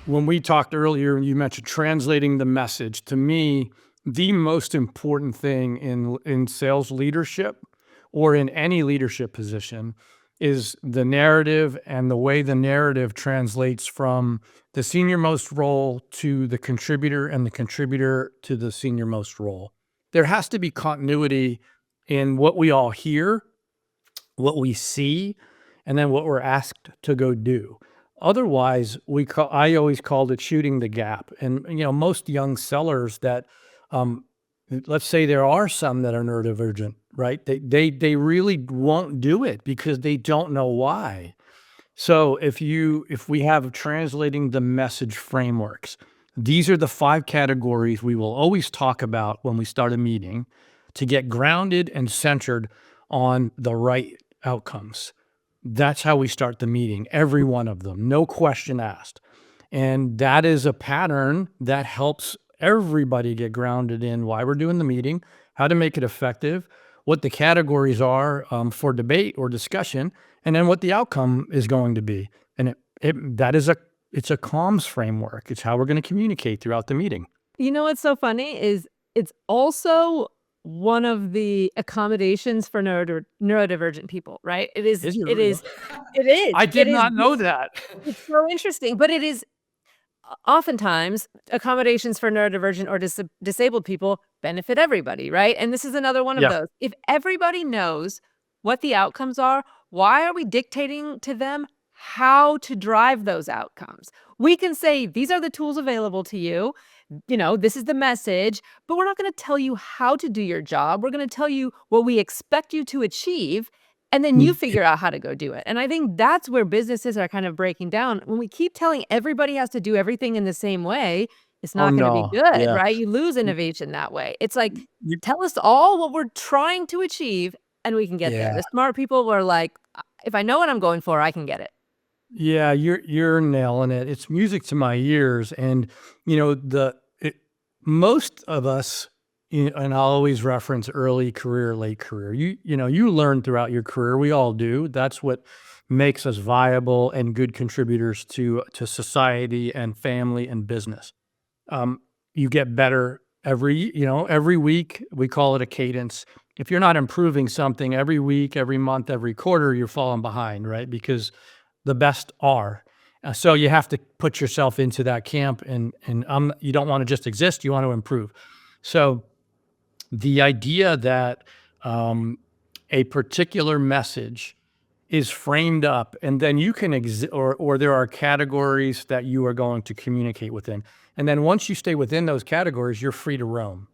when we talked earlier, you mentioned translating the message. To me, the most important thing in sales leadership or in any leadership position is the narrative and the way the narrative translates from the senior most role to the contributor and the contributor to the senior most role. There has to be continuity in what we all hear, what we see, and then what we're asked to go do. Otherwise, I always called it shooting the gap. And most young sellers that, um, let's say there are some that are neurodivergent, right? They really won't do it because they don't know why. So if we have translating the message frameworks, these are the 5 categories we will always talk about when we start a meeting to get grounded and centered on the right outcomes. That's how we start the meeting, every one of them, no question asked. And that is a pattern that helps everybody get grounded in why we're doing the meeting, how to make it effective, what the categories are for debate or discussion, and then what the outcome is going to be. And it's a comms framework. It's how we're going to communicate throughout the meeting. You know what's so funny is it's also one of the accommodations for neurodivergent people, right? It is. Is it It real? is. It is. I It did is. not know that. It's so interesting, but it is oftentimes accommodations for neurodivergent or disabled people benefit everybody, right? And this is another one of Yeah. those. If everybody knows what the outcomes are, why are we dictating to them how to drive those outcomes? We can say, these are the tools available to you. This is the message, but we're not going to tell you how to do your job. We're going to tell you what we expect you to achieve, and then you figure out how to go do it. And I think that's where businesses are kind of breaking down. When we keep telling everybody has to do everything in the same way, it's Oh, not going to be no. good, Yeah. right? You lose innovation that way. It's like, You tell us all what we're trying to achieve, and we can get there. Yeah. The smart people were like, if I know what I'm going for, I can get it. Yeah, you're nailing it. It's music to my ears, and most of us, and I'll always reference early career, late career. You learn throughout your career. We all do. That's what makes us viable and good contributors to society and family and business. You get better every week. We call it a cadence. If you're not improving something every week, every month, every quarter, you're falling behind, right? Because the best are. So you have to put yourself into that camp, and you don't want to just exist. You want to improve. So the idea that a particular message is framed up, and then you can or there are categories that you are going to communicate within, and then once you stay within those categories, you're free to roam.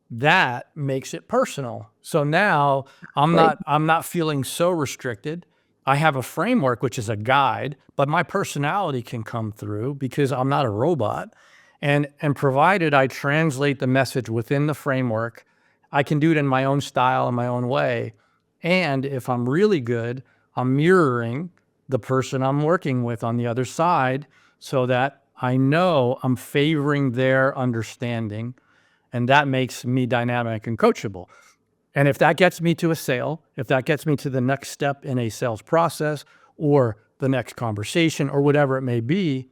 That makes it personal. So now Right. I'm not feeling so restricted. I have a framework, which is a guide, but my personality can come through because I'm not a robot. And provided I translate the message within the framework, I can do it in my own style and my own way. And if I'm really good, I'm mirroring the person I'm working with on the other side so that I know I'm favoring their understanding, and that makes me dynamic and coachable. And if that gets me to a sale, if that gets me to the next step in a sales process or the next conversation or whatever it may be,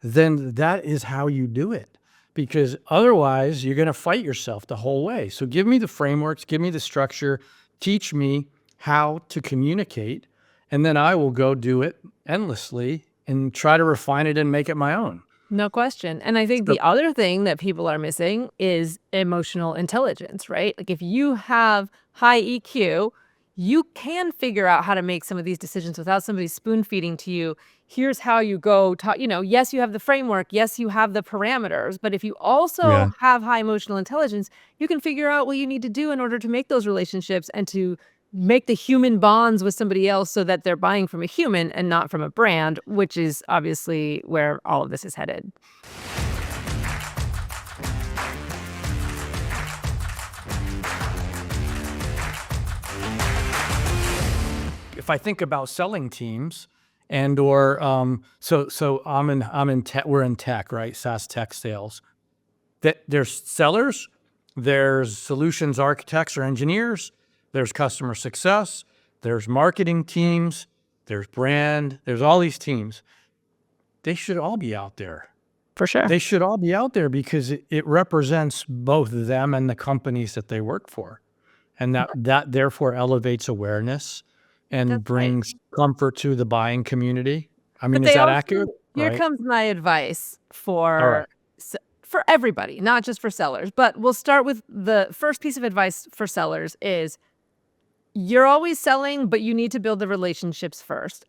then that is how you do it. Because otherwise, you're going to fight yourself the whole way. So give me the frameworks, give me the structure, teach me how to communicate, and then I will go do it endlessly and try to refine it and make it my own. No question. And I think So the other thing that people are missing is emotional intelligence, right? Like if you have high EQ, you can figure out how to make some of these decisions without somebody spoon feeding to you. Here's how you go talk, yes, you have the framework. Yes, you have the parameters. But if you also yeah. have high emotional intelligence, you can figure out what you need to do in order to make those relationships and to make the human bonds with somebody else so that they're buying from a human and not from a brand, which is obviously where all of this is headed. If I think about selling teams and or so I'm in tech, we're in tech, right? SaaS tech sales. That there's sellers, there's solutions architects or engineers, there's customer success, there's marketing teams, there's brand, there's all these teams. They should all be out there. For sure. They should all be out there because it represents both them and the companies that they work for. And that therefore elevates awareness and That's right. brings comfort to the buying community. I But mean, is they that also accurate? here Right. comes my advice All right. for everybody, not just for sellers. But we'll start with the first piece of advice for sellers is you're always selling, but you need to build the relationships first.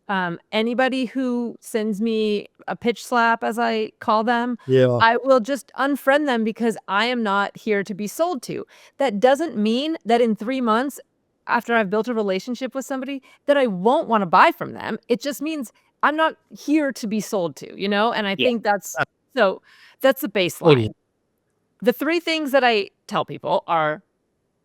Anybody who sends me a pitch slap, as I call them, Yeah. I will just unfriend them because I am not here to be sold to. That doesn't mean that in 3 months, after I've built a relationship with somebody, that I won't want to buy from them. It just means I'm not here to be sold to, you know? And I Yeah. think That's so that's the totally. baseline. The three things that I tell people are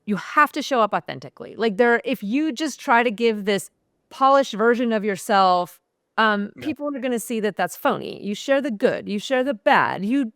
you have to show up authentically. Like if you just try to give this polished version of yourself, Yeah. people are going to see that that's phony. You share the good, you share the bad, you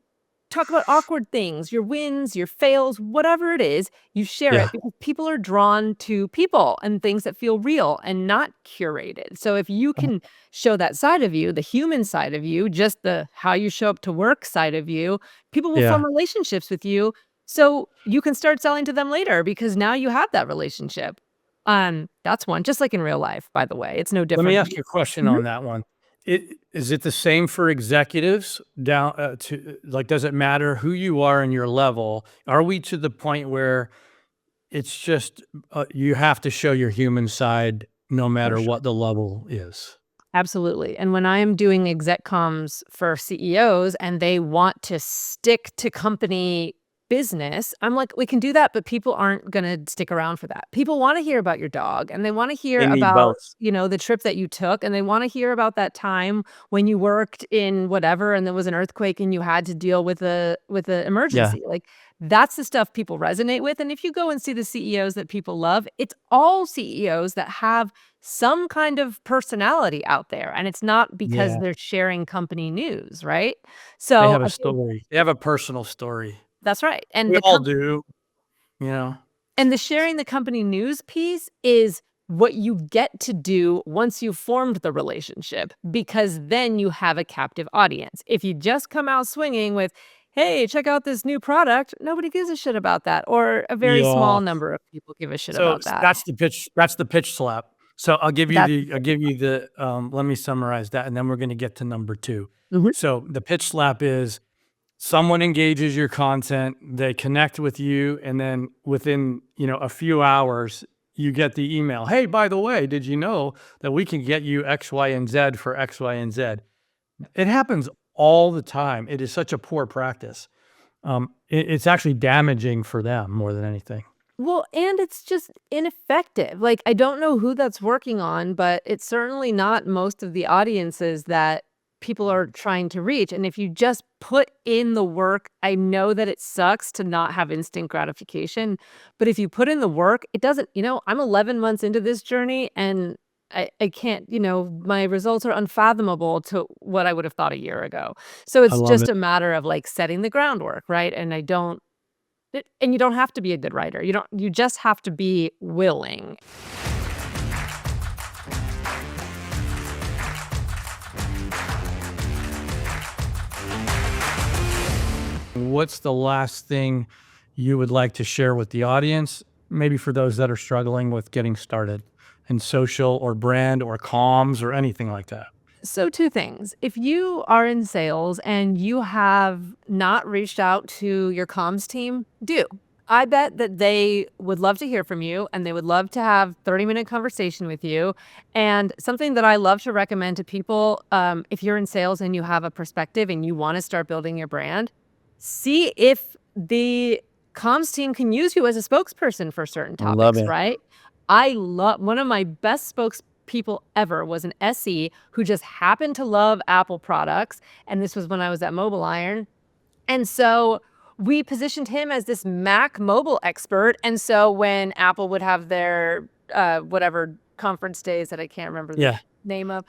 talk about awkward things, your wins, your fails, whatever it is, you share Yeah. it because people are drawn to people and things that feel real and not curated. So if you can show that side of you, the human side of you, just the how you show up to work side of you, people will Yeah. form relationships with you so you can start selling to them later because now you have that relationship. That's one, just like in real life, by the way. It's no Let me different. ask you a question Mhm. on that one. Is it the same for executives down to like, does it matter who you are and your level? Are we to the point where it's just you have to show your human side no For matter sure. what the level is? Absolutely. And when I am doing exec comms for CEOs and they want to stick to company business, I'm like, we can do that, but people aren't going to stick around for that. People want to hear about your dog and they want to hear They need about, both. the trip that you took and they want to hear about that time when you worked in whatever and there was an earthquake and you had to deal with a Yeah. emergency. Like that's the stuff people resonate with. And if you go and see the CEOs that people love, it's all CEOs that have some kind of personality out there, and it's not because Yeah. they're sharing company news, right? They So, have a I think story. They have a personal story. that's right, We all do, you know? and the sharing the company news piece is what you get to do once you've formed the relationship, because then you have a captive audience. If you just come out swinging with, "Hey, check out this new product," nobody gives a shit about that, or a very Yeah. small number of people give a shit So about that. that's the pitch slap. So That's I'll give you let me summarize that, and then we're gonna get to number 2. Mhm. So the pitch slap is someone engages your content, they connect with you, and then within, a few hours, you get the email, "Hey, by the way, did you know that we can get you X, Y, and Z for X, Y, and Z?" It happens all the time. It is such a poor practice. It's actually damaging for them more than anything. Well, and it's just ineffective. Like, I don't know who that's working on, but it's certainly not most of the audiences that people are trying to reach. And if you just put in the work, I know that it sucks to not have instant gratification, but if you put in the work, it doesn't, I'm 11 months into this journey and I can't, my results are unfathomable to what I would have thought a year ago. So I it's love just it. a matter of like setting the groundwork, right? And you don't have to be a good writer. You just have to be willing. What's the last thing you would like to share with the audience? Maybe for those that are struggling with getting started in social or brand or comms or anything like that. So 2 things. If you are in sales and you have not reached out to your comms team, do. I bet that they would love to hear from you and they would love to have 30-minute conversation with you. And something that I love to recommend to people, if you're in sales and you have a perspective and you want to start building your brand, see if the comms team can use you as a spokesperson for certain I love topics, it. right? I love one of my best spokespeople ever was an SE who just happened to love Apple products. And this was when I was at Mobile Iron. And so we positioned him as this Mac mobile expert. And so when Apple would have their whatever conference days that I can't remember the Yeah. name of,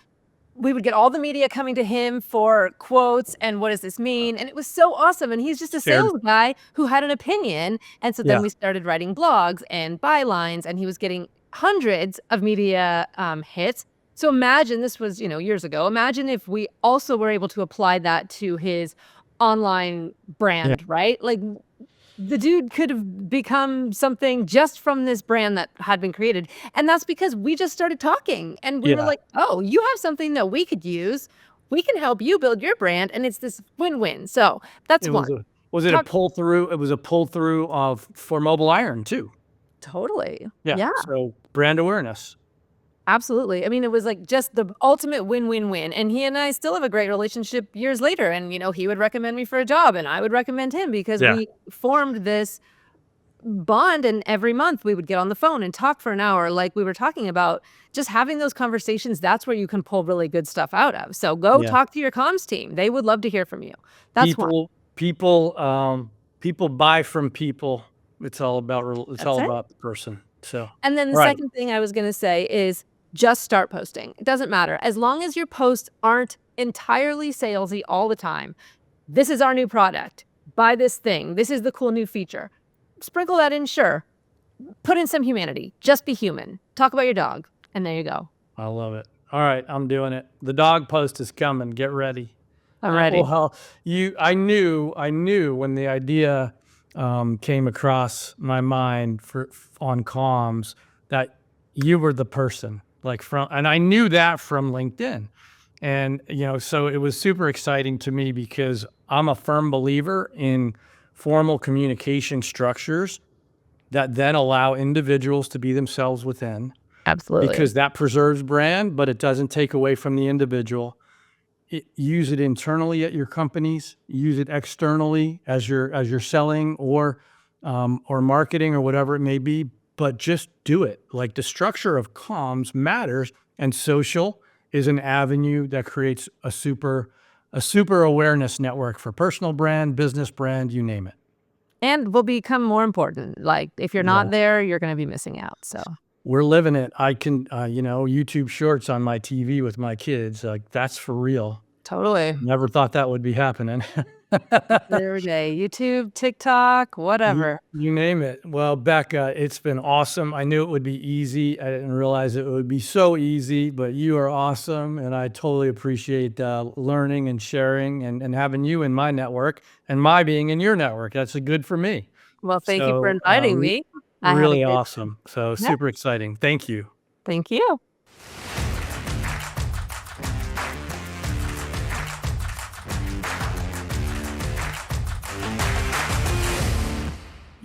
we would get all the media coming to him for quotes and what does this mean? And it was so awesome. And he's just a Shared. sales guy who had an opinion. And so then Yeah. we started writing blogs and bylines, and he was getting hundreds of media hits. So imagine this was, years ago. Imagine if we also were able to apply that to his online Yeah. brand, right? Like the dude could have become something just from this brand that had been created. And that's because we just started talking and we were Yeah. like, oh, you have something that we could use. We can help you build your brand. And it's this win-win. So that's It one. was a was it a Talk pull through? It was a pull through of for Mobile Iron too. totally. Yeah. Yeah. So brand awareness. Absolutely. I mean, it was like just the ultimate win-win-win. And he and I still have a great relationship years later. And, he would recommend me for a job and I would recommend him because Yeah. we formed this bond. And every month we would get on the phone and talk for an hour, like we were talking about. Just having those conversations, that's where you can pull really good stuff out of. So go Yeah. talk to your comms team. They would love to hear from you. That's one. People buy from people. It's That's all it. about the person. So, And then the right. second thing I was gonna say is just start posting. It doesn't matter. As long as your posts aren't entirely salesy all the time. This is our new product. Buy this thing. This is the cool new feature. Sprinkle that in, sure. Put in some humanity. Just be human. Talk about your dog. And there you go. I love it. All right, I'm doing it. The dog post is coming. Get ready. I'm ready. Well, I knew when the idea came across my mind on comms that you were the person, and I knew that from LinkedIn, and so it was super exciting to me because I'm a firm believer in formal communication structures that then allow individuals to be themselves within, Absolutely. because that preserves brand, but it doesn't take away from the individual. Use it internally at your companies, use it externally as you're selling or marketing or whatever it may be, but just do it. Like, the structure of comms matters, and social is an avenue that creates a super awareness network for personal brand, business brand, you name it. And will become more important. Like if you're Yeah. not there, you're gonna be missing out. So We're living it. I can, YouTube shorts on my TV with my kids. Like, that's for real. totally. Never thought that would be happening. Every day. YouTube, TikTok, You whatever. you name it. Well, Becca, it's been awesome. I knew it would be easy. I didn't realize it would be so easy, but you are awesome, and I totally appreciate learning and sharing and having you in my network and my being in your network. That's good for me. Well, thank you for So, inviting me. I had a really great awesome. So Yeah, super exciting. Thank you. thank you.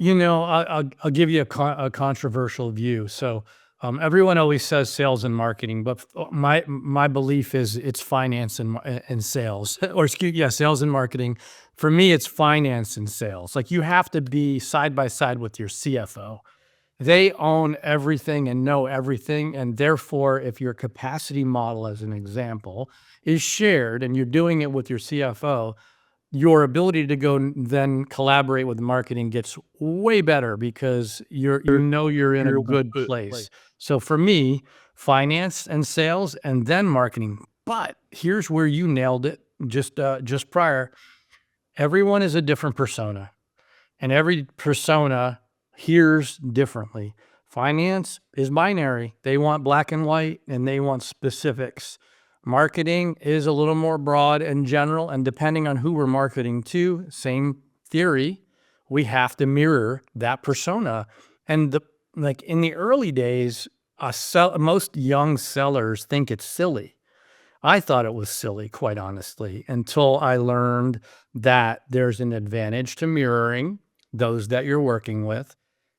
I'll give you a controversial view. So, everyone always says sales and marketing, but my belief is it's finance and sales, sales and marketing. For me, it's finance and sales. Like, you have to be side by side with your CFO. They own everything and know everything, and therefore, if your capacity model, as an example, is shared and you're doing it with your CFO, your ability to go then collaborate with marketing gets way better because you're in a good place. So for me, finance and sales and then marketing. But here's where you nailed it just prior. Everyone is a different persona, and every persona hears differently. Finance is binary. They want black and white and they want specifics. Marketing is a little more broad and general, and depending on who we're marketing to, same theory, we have to mirror that persona. And in the early days, most young sellers think it's silly. I thought it was silly, quite honestly, until I learned that there's an advantage to mirroring those that you're working with,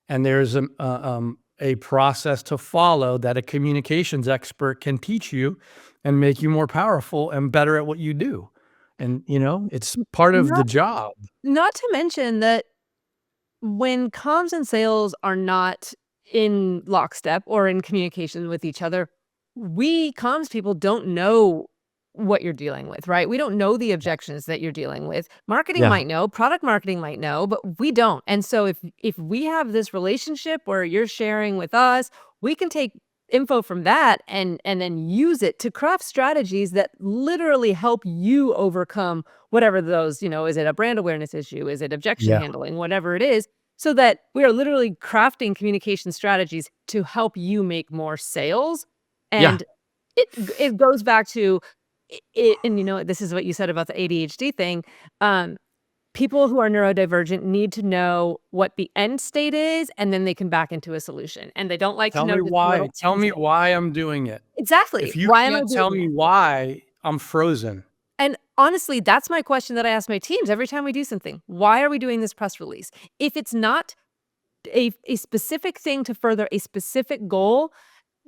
and there's a process to follow that a communications expert can teach you and make you more powerful and better at what you do. And it's part of the Not job. not to mention that when comms and sales are not in lockstep or in communication with each other, we comms people don't know what you're dealing with, right? We don't know the objections that you're dealing with. Marketing Yeah. might know, product marketing might know, but we don't. And so if we have this relationship where you're sharing with us, we can take info from that and then use it to craft strategies that literally help you overcome whatever those, is it a brand awareness issue? Is it objection Yeah. handling? Whatever it is, so that we are literally crafting communication strategies to help you make more sales. Yeah. And it goes back to And this is what you said about the ADHD thing. Um, People who are neurodivergent need to know what the end state is, and then they can back into a solution. And they don't like to Tell know me just why. little Tell me teasing. why I'm doing it. Exactly. If you Why am I can't tell doing me it? why, I'm frozen. And honestly, that's my question that I ask my teams every time we do something. Why are we doing this press release? If it's not a specific thing to further a specific goal,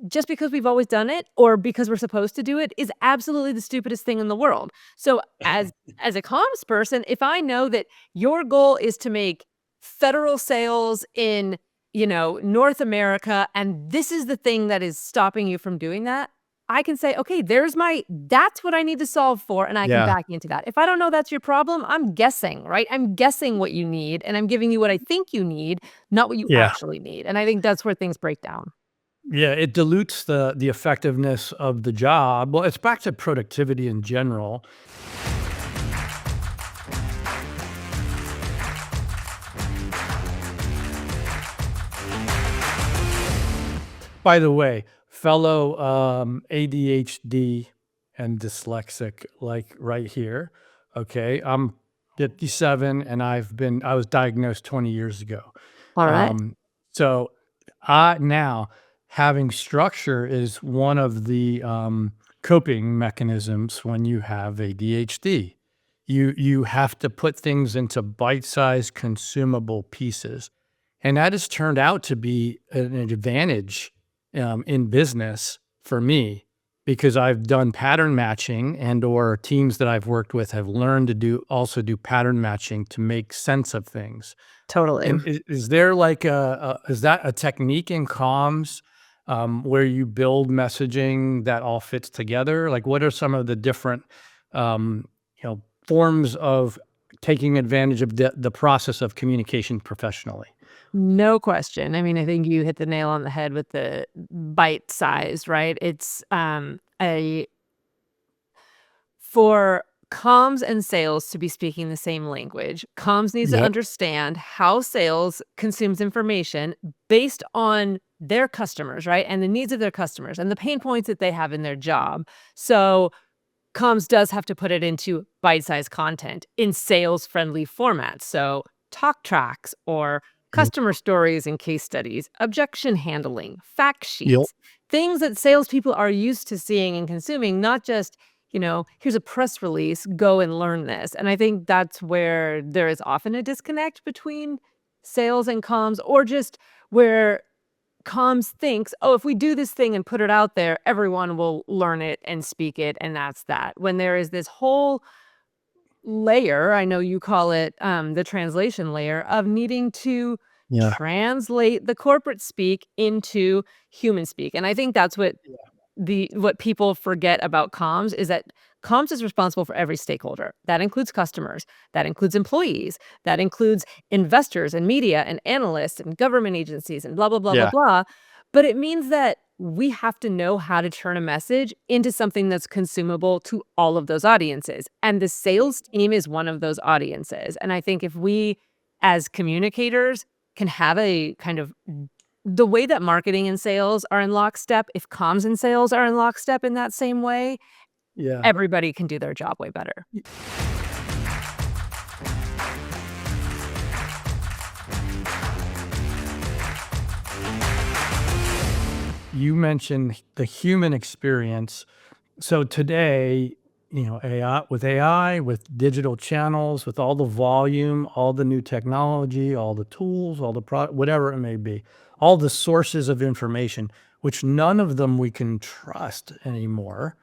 just because we've always done it or because we're supposed to do it is absolutely the stupidest thing in the world. So as a comms person, if I know that your goal is to make federal sales in, North America, and this is the thing that is stopping you from doing that, I can say, okay, that's what I need to solve for, and I can Yeah. back into that. If I don't know that's your problem, I'm guessing, right? I'm guessing what you need, and I'm giving you what I think you need, not what you Yeah. actually need. And I think that's where things break down. Yeah, it dilutes the effectiveness of the job. Well, it's back to productivity in general. By the way, fellow ADHD and dyslexic, like right here. Okay, I'm 57, and I was diagnosed 20 years ago. All right. Um, so I now having structure is one of the coping mechanisms when you have ADHD. You have to put things into bite-sized, consumable pieces, and that has turned out to be an advantage in business for me because I've done pattern matching, and or teams that I've worked with have learned to do pattern matching to make sense of things. Totally. And is there like is that a technique in comms where you build messaging that all fits together? Like, what are some of the different um, forms of taking advantage of the process of communication professionally? No question. I mean, I think you hit the nail on the head with the bite size, right? It's a for comms and sales to be speaking the same language. Comms needs to Yep. understand how sales consumes information based on their customers, right? And the needs of their customers and the pain points that they have in their job. So comms does have to put it into bite-sized content in sales-friendly formats. So talk tracks or Yep. customer stories and case studies, objection handling, fact Yep. sheets, things that salespeople are used to seeing and consuming, not just, here's a press release, go and learn this. And I think that's where there is often a disconnect between sales and comms, or just where comms thinks, "Oh, if we do this thing and put it out there, everyone will learn it and speak it, and that's that." When there is this whole layer, I know you call it, the translation layer, of needing to Yeah. translate the corporate speak into human speak, and I think that's what people forget about comms is that comms is responsible for every stakeholder. That includes customers, that includes employees, that includes investors and media and analysts and government agencies and blah, blah, blah, blah, Yeah. blah. But it means that we have to know how to turn a message into something that's consumable to all of those audiences. And the sales team is one of those audiences. And I think if we, as communicators, can have a kind of the way that marketing and sales are in lockstep, if comms and sales are in lockstep in that same way, Yeah. everybody can do their job way better. You mentioned the human experience. So today, AI, with digital channels, with all the volume, all the new technology, all the tools, all the product, whatever it may be, all the sources of information, which none of them we can trust anymore,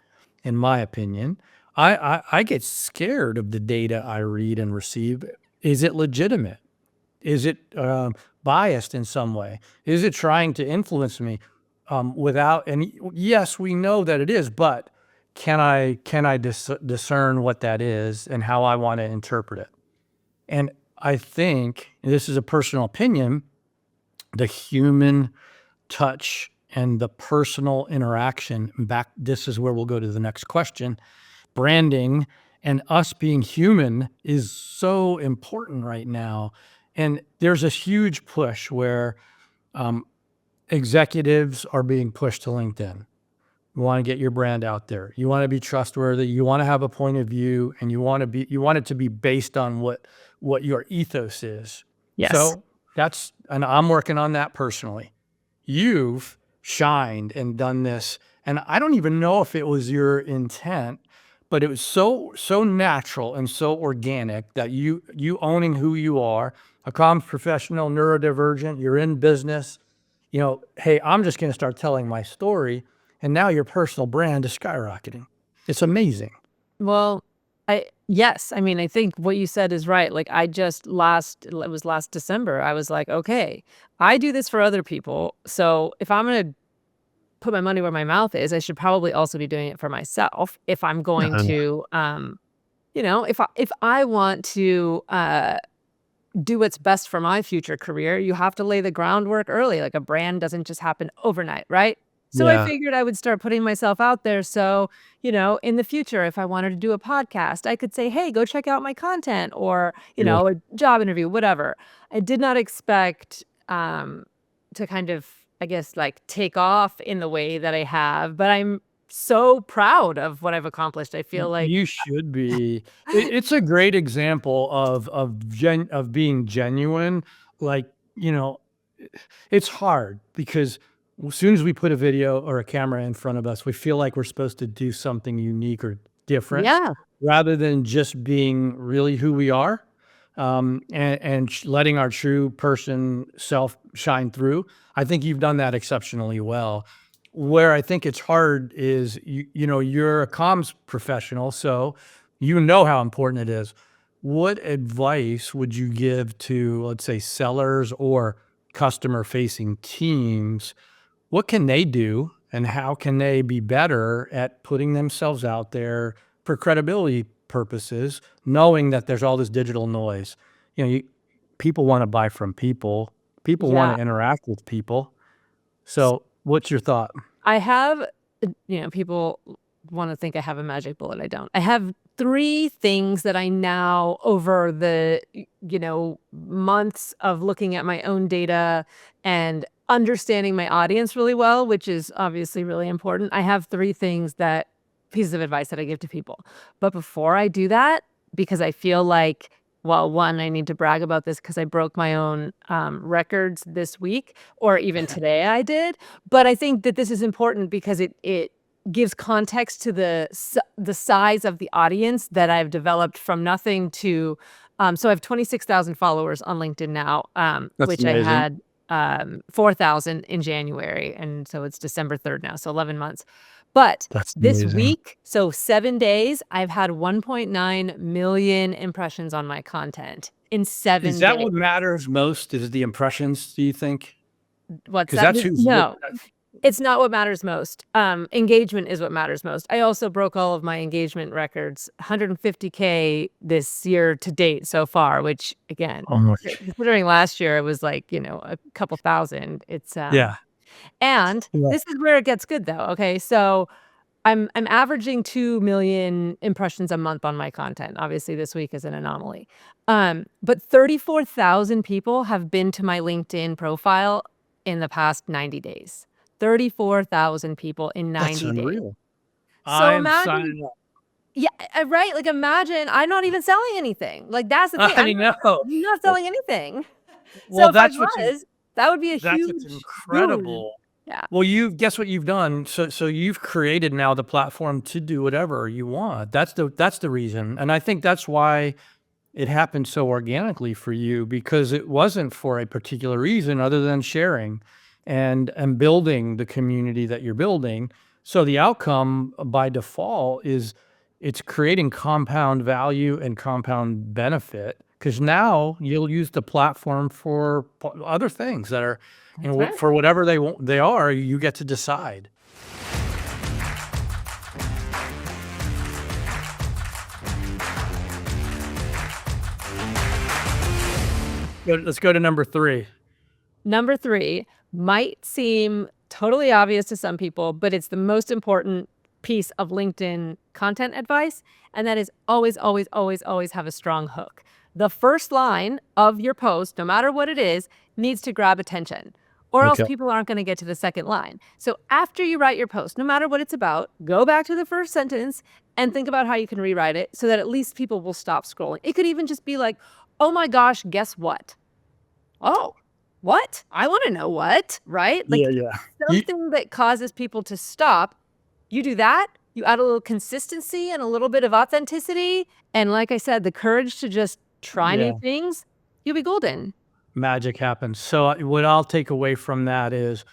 in my opinion. I get scared of the data I read and receive. Is it legitimate? Is it biased in some way? Is it trying to influence me without any? Yes, we know that it is, but can I discern what that is and how I want to interpret it? And I think, and this is a personal opinion, the human touch and the personal interaction back. This is where we'll go to the next question. Branding and us being human is so important right now. And there's a huge push where um, executives are being pushed to LinkedIn. You want to get your brand out there. You want to be trustworthy. You want to have a point of view, and you want it to be based on what your ethos is. Yes. So and I'm working on that personally. You've shined and done this, and I don't even know if it was your intent, but it was so natural and so organic that you owning who you are, a comms professional, neurodivergent, you're in business. Hey, I'm just going to start telling my story, and now your personal brand is skyrocketing. It's amazing. Well, yes, I mean, I think what you said is right. Like it was last December, I was like, okay, I do this for other people. So if I'm gonna put my money where my mouth is, I should probably also be doing it for myself if I'm going And to if I want to do what's best for my future career, you have to lay the groundwork early. Like a brand doesn't just happen overnight, right? So I yeah, figured I would start putting myself out there. So, in the future, if I wanted to do a podcast, I could say, hey, go check out my content or, yeah. a job interview, whatever. I did not expect to kind of, I guess, like take off in the way that I have, but I'm so proud of what I've accomplished. I feel like, You should be. It's a great example of being genuine. Like, you know, it's hard because as soon as we put a video or a camera in front of us, we feel like we're supposed to do something unique or different yeah, rather than just being really who we are, and letting our true person self shine through. I think you've done that exceptionally well. Where I think it's hard is you're a comms professional, so you know how important it is. What advice would you give to, let's say, sellers or customer facing teams? What can they do and how can they be better at putting themselves out there for credibility purposes, knowing that there's all this digital noise? You know, you, people want to buy from people, people want yeah. to interact with people. So, what's your thought? I have, people want to think I have a magic bullet. I don't. I have three things that I now, over the, months of looking at my own data and understanding my audience really well, which is obviously really important. I have three pieces of advice that I give to people. But before I do that, because I feel like, well, one, I need to brag about this because I broke my own records this week, or even today I did. But I think that this is important because it gives context to the size of the audience that I've developed from nothing to, so I have 26,000 followers on LinkedIn now, That's which I amazing. had 4,000 in January, and so it's December 3rd now, so 11 months. But That's this amazing. week, so 7 days, I've had 1.9 million impressions on my content in Is 7 that days. what matters most? Is the impressions, do you think? What's Because that? that's who's look No. It's not what matters most. Engagement is what matters most. I also broke all of my engagement records, 150K this year to date so far, which again, oh my considering last year it was like, a couple thousand. yeah. And Yeah. this is where it gets good though. Okay. So I'm averaging 2 million impressions a month on my content. Obviously this week is an anomaly. But 34,000 people have been to my LinkedIn profile in the past 90 days. 34,000 people in That's 90 days. unreal. So I'm imagine, signing up. yeah, right? Like imagine I'm not even selling anything. Like that's the thing. I know. I'm not Well selling anything. So well, if I that's was, that would be a what's huge boon. incredible. Yeah, Well, you guess what you've done? So you've created now the platform to do whatever you want. That's the reason, and I think that's why it happened so organically for you because it wasn't for a particular reason other than sharing and building the community that you're building. So the outcome by default is it's creating compound value and compound benefit because now you'll use the platform for other things that are, that's right. for whatever they are, you get to decide. Let's go to number three. Number 3 might seem totally obvious to some people, but it's the most important piece of LinkedIn content advice, and that is always, always, always, always have a strong hook. The first line of your post, no matter what it is, needs to grab attention. or else Okay. people aren't going to get to the second line. So after you write your post, no matter what it's about, go back to the first sentence and think about how you can rewrite it so that at least people will stop scrolling. It could even just be like, oh my gosh, guess what? Oh, what? I want to know what, right? Yeah, Like yeah. You something that causes people to stop. You do that, you add a little consistency and a little bit of authenticity. And like I said, the courage to just try new yeah, things, you'll be golden. magic happens. So, what I'll take away from that is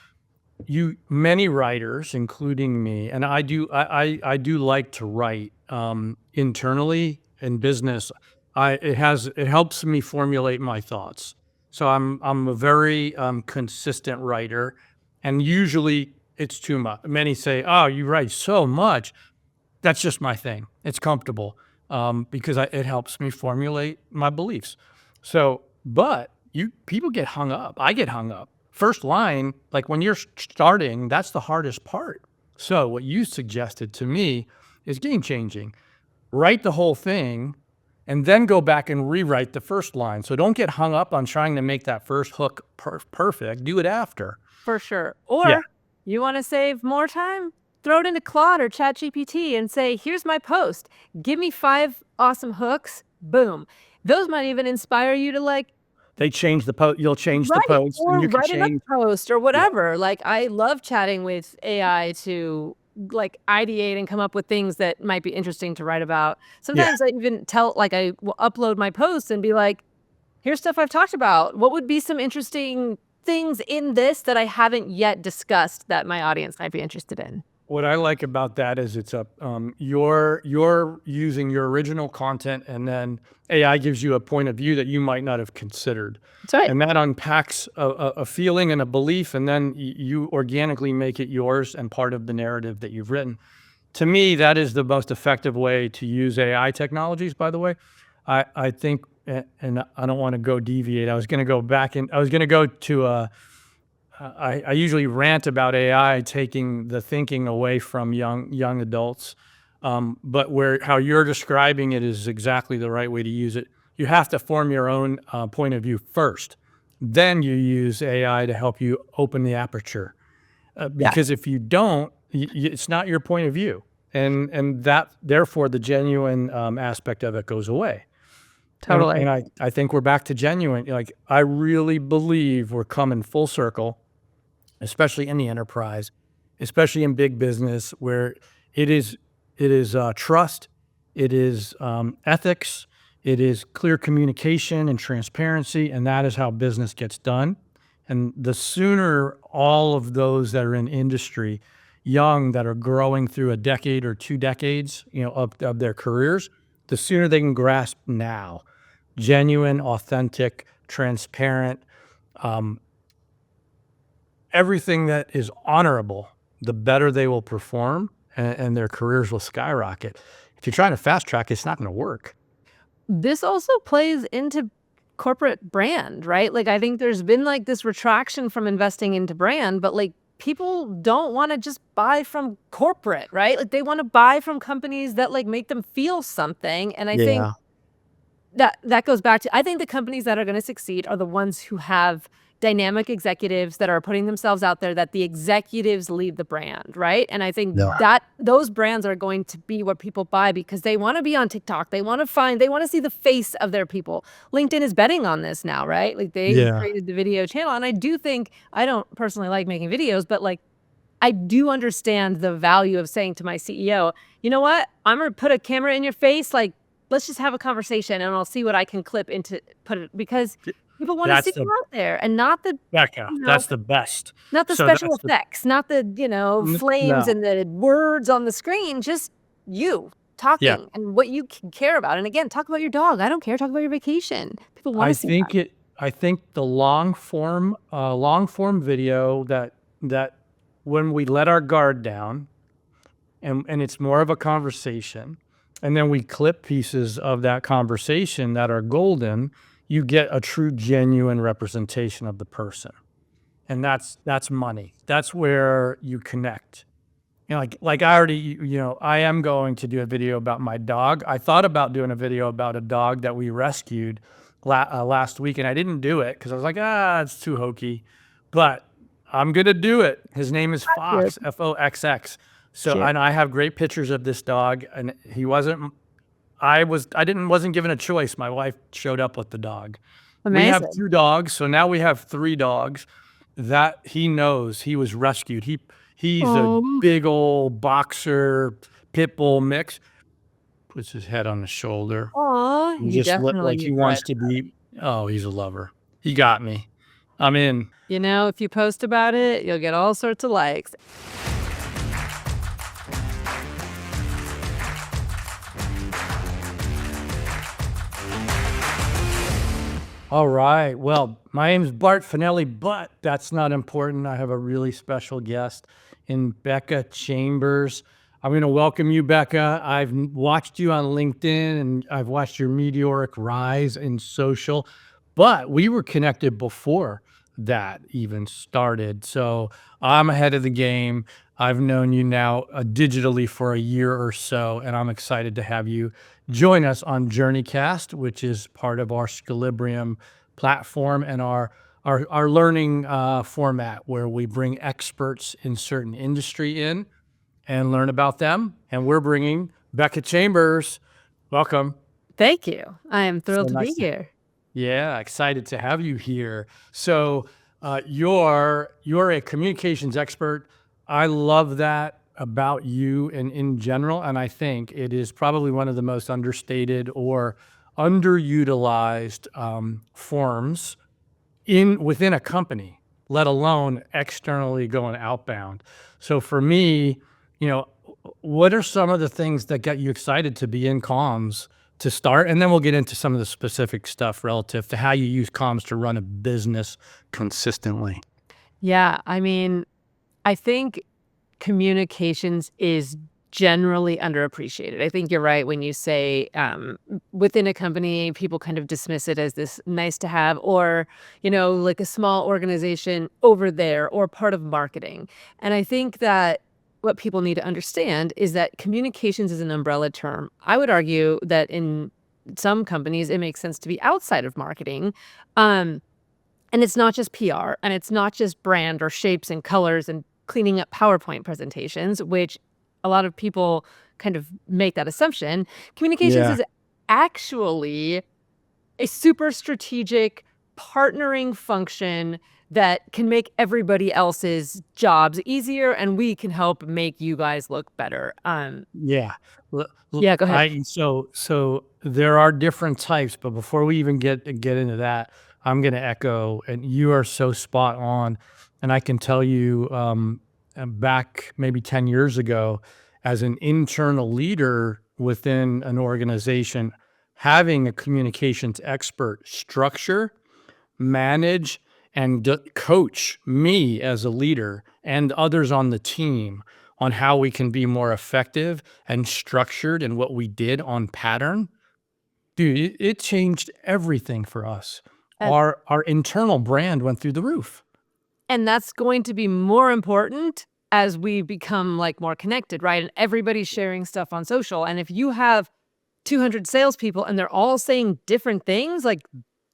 many writers, including me, and I do like to write, internally in business. It helps me formulate my thoughts. So I'm a very, consistent writer, and usually it's too much. Many say, "Oh, you write so much." That's just my thing. It's comfortable, because it helps me formulate my beliefs. So, but you people get hung up. I get hung up. First line, like when you're starting, that's the hardest part. So, what you suggested to me is game changing. Write the whole thing and then go back and rewrite the first line. So, don't get hung up on trying to make that first hook perfect. Do it after. For sure. Yeah. Or you wanna save more time? Throw it into Claude or ChatGPT and say, "Here's my post. Give me 5 awesome hooks." Boom. Those might even inspire you to, like, You'll change the write post and or you can write another change. post or Yeah. whatever. Like, I love chatting with AI to, like, ideate and come up with things that might be interesting to write about. Yeah. Sometimes I even I will upload my posts and be like, "Here's stuff I've talked about. What would be some interesting things in this that I haven't yet discussed that my audience might be interested in?" What I like about that is you're using your original content, and then AI gives you a point of view that you might not have considered, That's right. and that unpacks a feeling and a belief, and then you organically make it yours and part of the narrative that you've written. To me, that is the most effective way to use AI technologies. By the way, I think, and I don't want to go deviate. I was going to go back and I was going to go to I usually rant about AI taking the thinking away from young adults, but where how you're describing it is exactly the right way to use it. You have to form your own point of view first, then you use AI to help you open the aperture. Yeah, Because if you don't, it's not your point of view, and that therefore the genuine aspect of it goes away. totally. And I think we're back to genuine. Like I really believe we're coming full circle, especially in the enterprise, especially in big business where it is trust, it is ethics, it is clear communication and transparency, and that is how business gets done. And the sooner all of those that are in industry, young that are growing through a decade or 2 decades, of their careers, the sooner they can grasp now, genuine, authentic, transparent, um, everything that is honorable, the better they will perform and their careers will skyrocket. If you're trying to fast track, it's not going to work. This also plays into corporate brand, right? Like, I think there's been, like, this retraction from investing into brand, but, like, people don't wanna just buy from corporate, right? Like, they wanna buy from companies that, like, make them feel something, and I think Yeah. that goes back to I think the companies that are gonna succeed are the ones who have dynamic executives that are putting themselves out there, that the executives lead the brand, right? And I think Yeah. that those brands are going to be what people buy because they wanna be on TikTok, they wanna see the face of their people. LinkedIn is betting on this now, right? Like, they Yeah. created the video channel, and I do think I don't personally like making videos, but, like, I do understand the value of saying to my CEO, "You know what? I'm gonna put a camera in your face, like, let's just have a conversation, and I'll see what I can clip into put it," because people wanna see That's you the out there and not the Becca. you know, That's the best. not the So special that's the effects, not the, flames no. and the words on the screen, just you Yeah. talking and what you can care about, and again, talk about your dog, I don't care, talk about your vacation. People wanna see that. I think the long form video that when we let our guard down and it's more of a conversation, and then we clip pieces of that conversation that are golden, you get a true genuine representation of the person. And that's money. That's where you connect. Like I already, I am going to do a video about my dog. I thought about doing a video about a dog that we rescued last week, and I didn't do it because I was like, it's too hokey. But I'm gonna do it. His name is Cheers. Fox, Foxx. So, Cheers. and I have great pictures of this dog, and he wasn't. I didn't wasn't given a choice. My wife showed up with the dog. We have Amazing. 2 dogs, so now we have 3 dogs that he knows. He was rescued. He's a Oh, big old boxer pit bull mix. Puts his head on the shoulder. aw, He you just look definitely like he need to write wants to be. Oh, he's a lover. He got me. I'm in. You know, if you post about it, you'll get all sorts of likes. All right. Well, my name's Bart Fannelli, but that's not important. I have a really special guest in Becca Chambers. I'm going to welcome you, Becca. I've watched you on LinkedIn and I've watched your meteoric rise in social, but we were connected before that even started. So I'm ahead of the game. I've known you now digitally for a year or so, and I'm excited to have you join us on JourneyCast, which is part of our Scalibrium platform and our learning format where we bring experts in certain industry in and learn about them. And we're bringing Becca Chambers. Welcome. Thank you. I am So thrilled to be nice. here. Yeah, excited to have you here. So you're a communications expert. I love that about you and in general, and I think it is probably one of the most understated or underutilized forms in within a company, let alone externally going outbound. So for me, you know, what are some of the things that got you excited to be in comms to start? And then we'll get into some of the specific stuff relative to how you use comms to run a business consistently. Yeah, I mean, I think communications is generally underappreciated. I think you're right when you say within a company, people kind of dismiss it as this nice to have, or, like a small organization over there, or part of marketing. And I think that what people need to understand is that communications is an umbrella term. I would argue that in some companies, it makes sense to be outside of marketing. Um, and it's not just PR, and it's not just brand or shapes and colors and cleaning up PowerPoint presentations, which a lot of people kind of make that assumption. Communications Yeah. is actually a super strategic partnering function that can make everybody else's jobs easier, and we can help make you guys look better. Yeah. Yeah, go ahead. So there are different types, but before we even get into that, I'm going to echo, and you are so spot on. And I can tell you, back maybe 10 years ago, as an internal leader within an organization, having a communications expert structure, manage, and coach me as a leader and others on the team on how we can be more effective and structured in what we did on pattern. Dude, it changed everything for us. Our internal brand went through the roof. And that's going to be more important as we become, like, more connected, right? And everybody's sharing stuff on social, and if you have 200 salespeople and they're all saying different things, like,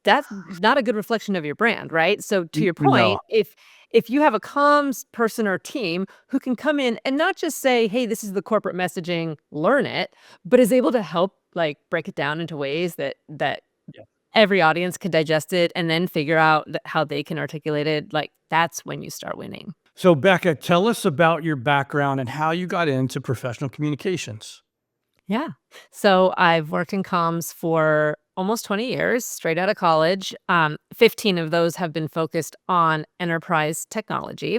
that's not a good reflection of your brand, right? So to your No. point, if you have a comms person or team who can come in and not just say, "Hey, this is the corporate messaging, learn it," but is able to help, like, break it down into ways that Yeah. every audience can digest it and then figure out how they can articulate it, like, that's when you start winning. So Becca, tell us about your background and how you got into professional communications. Yeah. So I've worked in comms for almost 20 years, straight out of college. 15 of those have been focused on enterprise technology.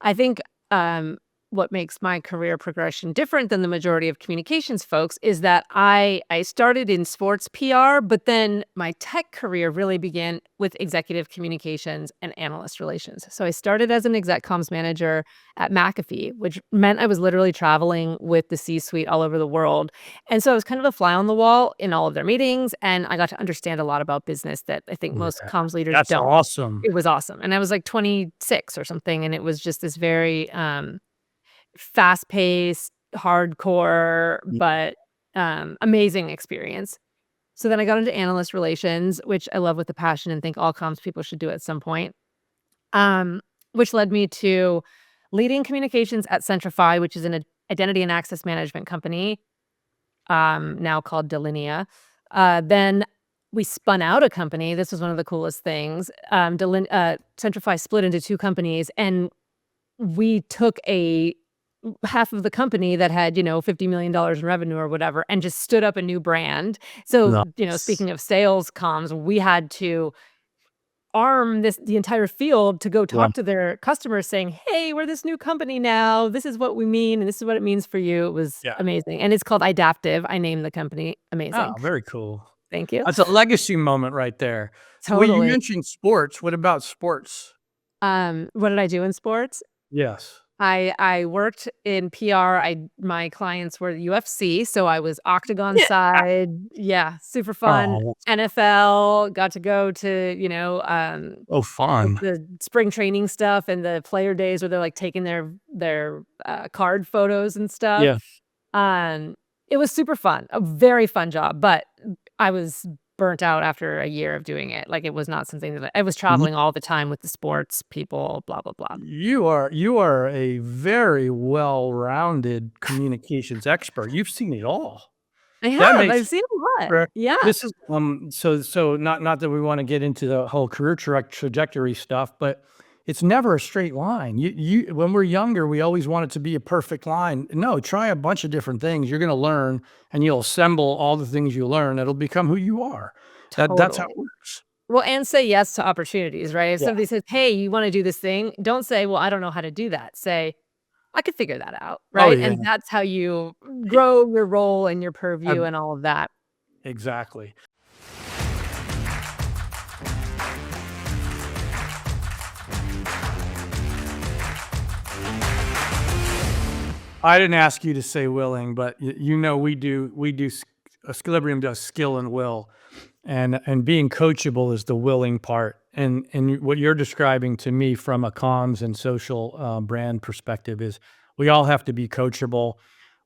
I think, um, what makes my career progression different than the majority of communications folks is that I started in sports PR, but then my tech career really began with executive communications and analyst relations. So I started as an exec comms manager at McAfee, which meant I was literally traveling with the C-suite all over the world. And so I was kind of a fly on the wall in all of their meetings, and I got to understand a lot about business that I think Yeah. most comms leaders That's don't. awesome. It was awesome, and I was, like, 26 or something, and it was just this very, fast-paced, hardcore, but, amazing experience. So then I got into analyst relations, which I love with a passion and think all comms people should do at some point. Um, which led me to leading communications at Centrify, which is an identity and access management company, now called Delinea. Then we spun out a company. This was one of the coolest things. Centrify split into 2 companies, and we took a half of the company that had, $50 million in revenue or whatever, and just stood up a new brand. So, Nice. speaking of sales comms, we had to arm the entire field to go Yeah. talk to their customers saying, "Hey, we're this new company now. This is what we mean, and this is what it means for you." It was Yeah. amazing, and it's called Idaptive. I named the company. Amazing. Oh, very cool. Thank you. That's a legacy moment right there. Well, you Totally. mentioned sports. What about sports? What did I do in sports? Yes. I worked in PR. My clients were the UFC, so I was octagon Yeah. side. Yeah, super fun. Oh, NFL, got to go to, oh, fun. the spring training stuff and the player days where they're, like, taking their card photos and stuff. Yeah. Um, it was super fun, a very fun job, but I was burnt out after a year of doing it. Like, it was not something that I was Y traveling all the time with the sports people, blah, blah, blah. you are a very well-rounded communications expert. You've seen it all. I That have, makes I've seen a lot. for Yeah, this is, so not that we wanna get into the whole career trajectory stuff, but it's never a straight line. You when we're younger, we always want it to be a perfect line. No, try a bunch of different things. You're gonna learn, and you'll assemble all the things you learn. It'll become who you are. That's how it totally. works. Well, and say yes to opportunities, right? If Yeah. somebody says, "Hey, you wanna do this thing?" Don't say, "Well, I don't know how to do that." Say, "I could figure that out," Oh, right? yeah. And that's how you grow your role and your purview Ab and all of that. exactly. I didn't ask you to say willing, but we do Equilibrium does skill and will, and being coachable is the willing part. And what you're describing to me from a comms and social brand perspective is we all have to be coachable.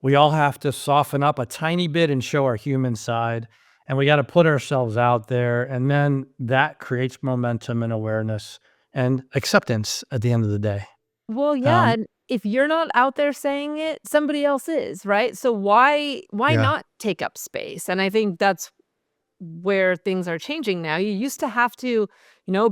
We all have to soften up a tiny bit and show our human side, and we got to put ourselves out there, and then that creates momentum and awareness and acceptance at the end of the day. Well, yeah, Um, and if you're not out there saying it, somebody else is, right? So why yeah, not take up space? And I think that's where things are changing now. You used to have to,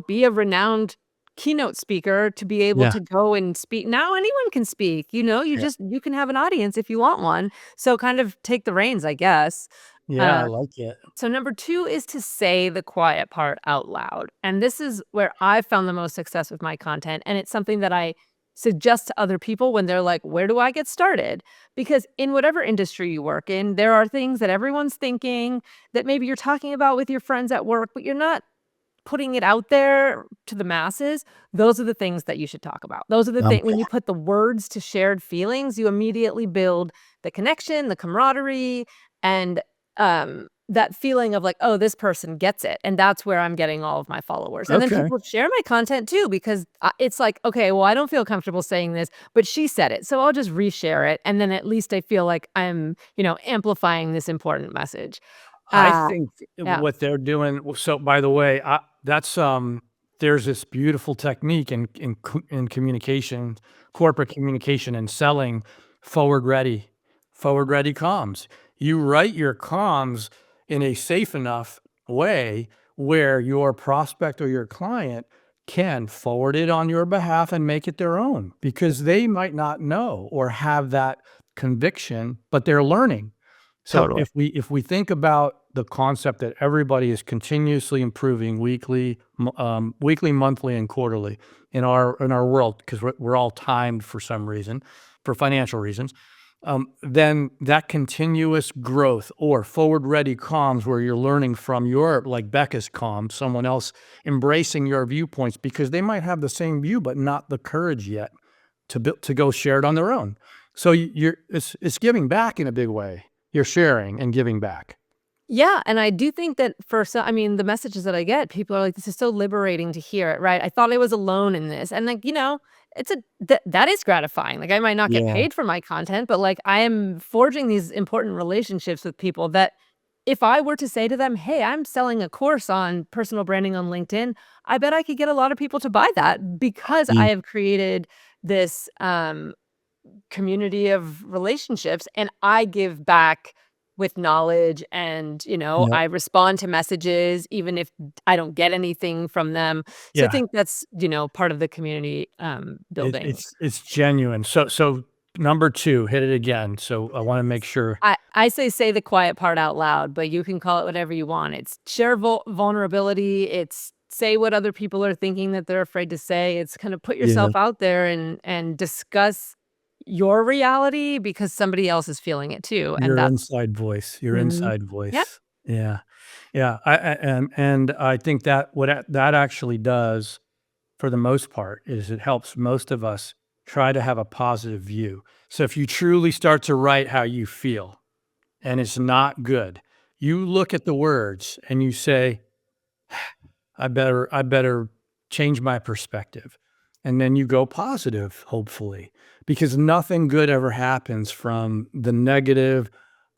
be a renowned keynote speaker to be able yeah, to go and speak. Now anyone can speak, yeah, you can have an audience if you want one. So kind of take the reins, I guess. yeah. I Uh, like it. so number 2 is to say the quiet part out loud. And this is where I've found the most success with my content, and it's something that I suggest to other people when they're like, "Where do I get started?" Because in whatever industry you work in, there are things that everyone's thinking that maybe you're talking about with your friends at work, but you're not putting it out there to the masses. Those are the things that you should talk about. Those are the things when you put the words to shared feelings, you immediately build the connection, the camaraderie, and that feeling of like, oh, this person gets it. And that's where I'm getting all of my followers. And then Okay. people share my content too, because it's like, okay, well, I don't feel comfortable saying this, but she said it. So I'll just reshare it. And then at least I feel like I'm, amplifying this important message. I Uh, think yeah, what they're doing, so by the way, that's, there's this beautiful technique in communication, corporate communication and selling forward ready comms. You write your comms in a safe enough way where your prospect or your client can forward it on your behalf and make it their own, because they might not know or have that conviction, but they're learning. So totally. if we think about the concept that everybody is continuously improving weekly, monthly, and quarterly in our world, because we're all timed for some reason, for financial reasons, then that continuous growth or forward-ready comms where you're learning from your, like Becca's comms, someone else embracing your viewpoints because they might have the same view but not the courage yet to go share it on their own. So it's giving back in a big way. You're sharing and giving back. Yeah, and I do think that I mean, the messages that I get, people are like, "This is so liberating to hear it," right? I thought I was alone in this, and like, it's that is gratifying. Like, I might not get Yeah. paid for my content, but like, I am forging these important relationships with people that if I were to say to them, "Hey, I'm selling a course on personal branding on LinkedIn," I bet I could get a lot of people to buy that because I Mm. have created this, community of relationships, and I give back with knowledge and, Yeah. I respond to messages even if I don't get anything from them. So I Yeah. think that's, part of the community, It, building. it's genuine. So number 2, hit it again. So I want to make sure. I say the quiet part out loud, but you can call it whatever you want. It's share vulnerability, it's say what other people are thinking that they're afraid to say. It's kind of put Yeah. yourself out there and discuss your reality because somebody else is feeling it too, and Your that's inside voice, your Mhm. inside Yep, voice. Yeah. Yeah. And I think that that actually does, for the most part, is it helps most of us try to have a positive view. So if you truly start to write how you feel and it's not good, you look at the words and you say, I better change my perspective. And then you go positive, hopefully, because nothing good ever happens from the negative,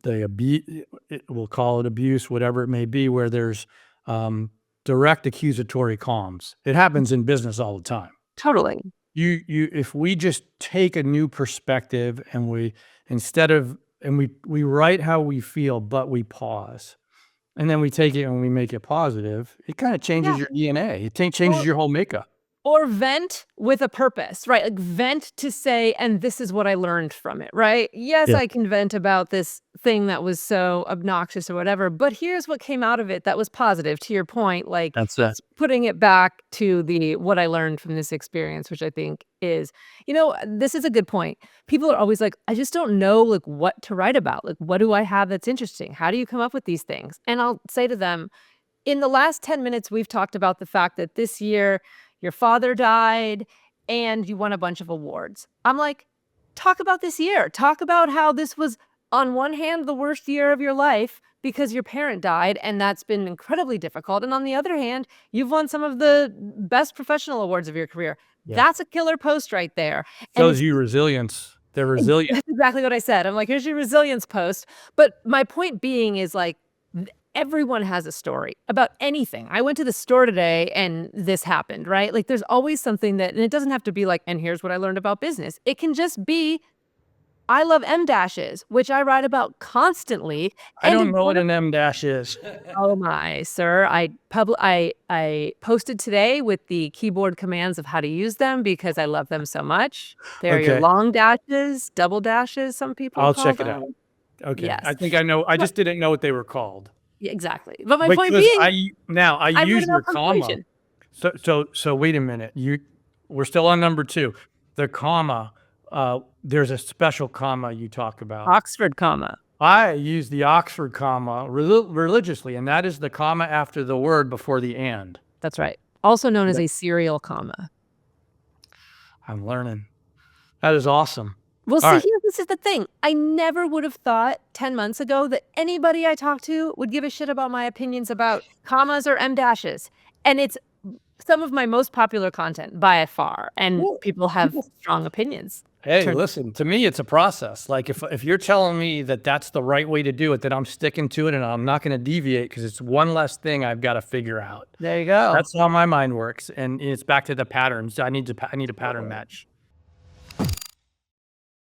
the abuse, we'll call it abuse, whatever it may be, where there's direct accusatory calms. It happens in business all the time. totally. If we just take a new perspective and we, instead of, and we write how we feel, but we pause, and then we take it and we make it positive, it kinda changes Yeah. your DNA. It changes Or your whole makeup. Or vent with a purpose, right? Like, vent to say, "And this is what I learned from it," right? Yes, Yeah. I can vent about this thing that was so obnoxious or whatever, but here's what came out of it that was positive, to your point, like, That's it. putting it back to the what I learned from this experience, which I think is this is a good point. People are always like, "I just don't know, like, what to write about. Like, what do I have that's interesting? How do you come up with these things?" And I'll say to them, in the last 10 minutes, we've talked about the fact that this year your father died and you won a bunch of awards. I'm like, talk about this year. Talk about how this was, on one hand, the worst year of your life because your parent died, and that's been incredibly difficult. And on the other hand, you've won some of the best professional awards of your career. Yeah. That's a killer post right there. And Shows it's you resilience. They're resilient. That's exactly what I said. I'm like, "Here's your resilience post." But my point being is, like, everyone has a story about anything. I went to the store today and this happened, right? Like, there's always something that, and it doesn't have to be like, "And here's what I learned about business." It can just be, "I love M dashes," which I write about constantly, I and don't it's know one what of an M dash is. Oh my, sir. I posted today with the keyboard commands of how to use them because I love them so much. They're your Okay. long dashes, double dashes, some people I'll call check it out. them. Okay. I Yes. think I know. I But just didn't know what they were called. yeah, exactly. But my point Because being, I I wrote use your about comma. punctuation. So wait a minute. We're still on number 2. The comma, there's a special comma you talk about. Oxford comma. I use the Oxford comma religiously, and that is the comma after the word before the and. That's right. Also known as That a serial comma. I'm learning. That is awesome. Well, All see, right. here, this is the thing. I never would have thought 10 months ago that anybody I talked to would give a shit about my opinions about commas or M dashes. And it's some of my most popular content by far, and Well, people have people strong opinions. Hey, Turn listen, to me, it's a process. Like if you're telling me that that's the right way to do it, then I'm sticking to it and I'm not gonna deviate because it's one less thing I've gotta figure out. There you go. That's how my mind works, and it's back to the patterns. I need a pattern match.